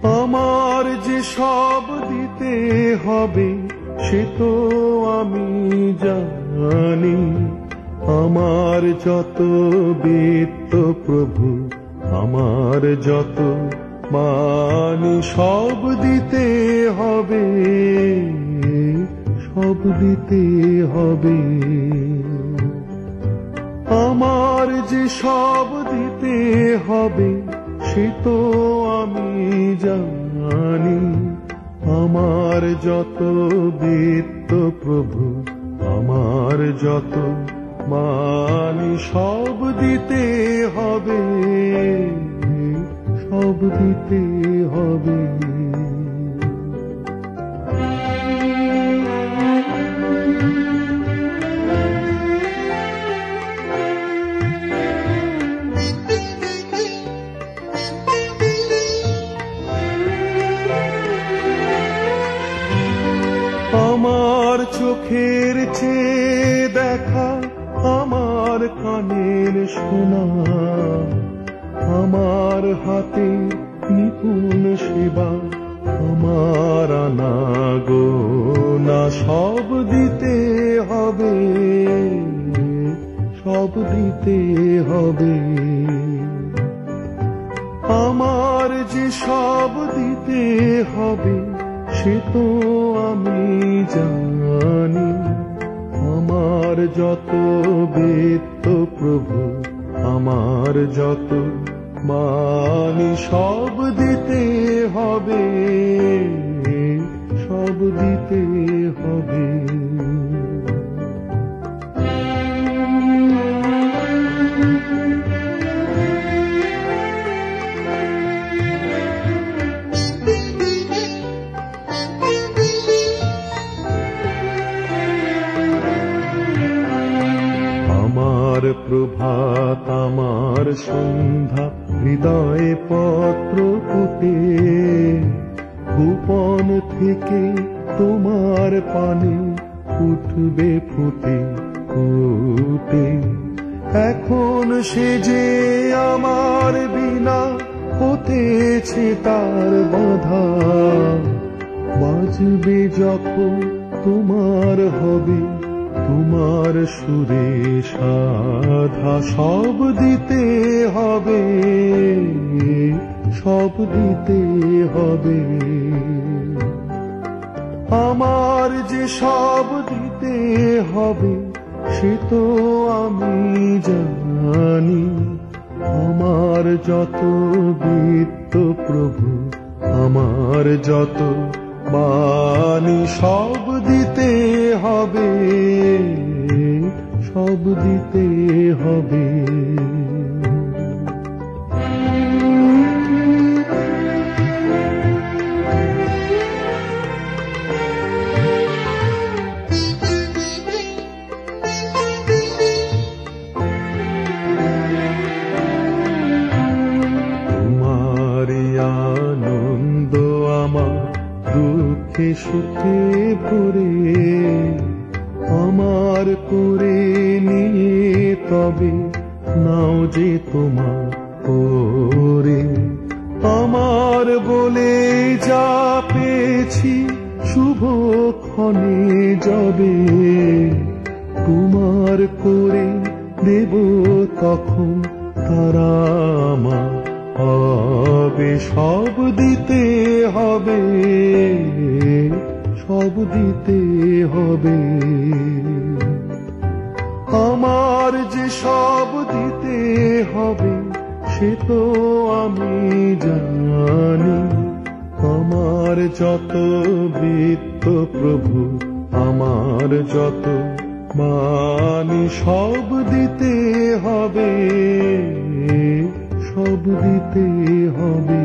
আমার যে সব দিতে হবে সে তো আমি জানি, আমার যত বিত্ত প্রভু, আমার যত মানি সব দিতে হবে, সব দিতে হবে। আমার যে সব দিতে হবে সে তো আমি জানি, আমার যত বিত্ত প্রভু, আমার যত মানি সব দিতে হবে, সব দিতে হবে। আমার চোখের চেয়ে দেখা, আমার কানের শোনা, আমার হাতে নিপুণ সেবা, আমার আনাগোনা সব দিতে হবে, সব দিতে হবে। আমার যে সব দিতে হবে সে তো আমি জানি, আমার যত বিত্ত প্রভু, আমার যত মানি সব দিতে হবে, সব দিতে হবে। আমার প্রভাত, আমার সন্ধ্যা, হৃদয়ে পত্র ফুটে, গোপন থেকে তোমার পানে উঠবে ফুটে ফুটে। এখন সে যে আমার বিনা হতেছে তার বাধা, বাজবে যখন তোমার হবে তোমার সুরে সাধা, সব দিতে হবে, সব দিতে হবে। আমার যে সব দিতে হবে সে তো আমি জানি, আমার যত বিত্ত প্রভু, আমার যত মানি সব দিতে হবে, সব দিতে হবে। তোমারি আনন্দ আমার দুঃখে সুখে ভরে, আমার করে নিয়ে তবে নাও যে তোমার করে। আমার বলে যা পেয়েছি শুভক্ষণে যাবে, তোমার করে দেব তখন তারা আমার হবে, সব দিতে হবে, সব দিতে হবে। আমার যে সব দিতে হবে সে তো আমি জানি, আমার যত বিত্ত প্রভু, আমার যত মানি সব দিতে হবে, সব দিতে হবে।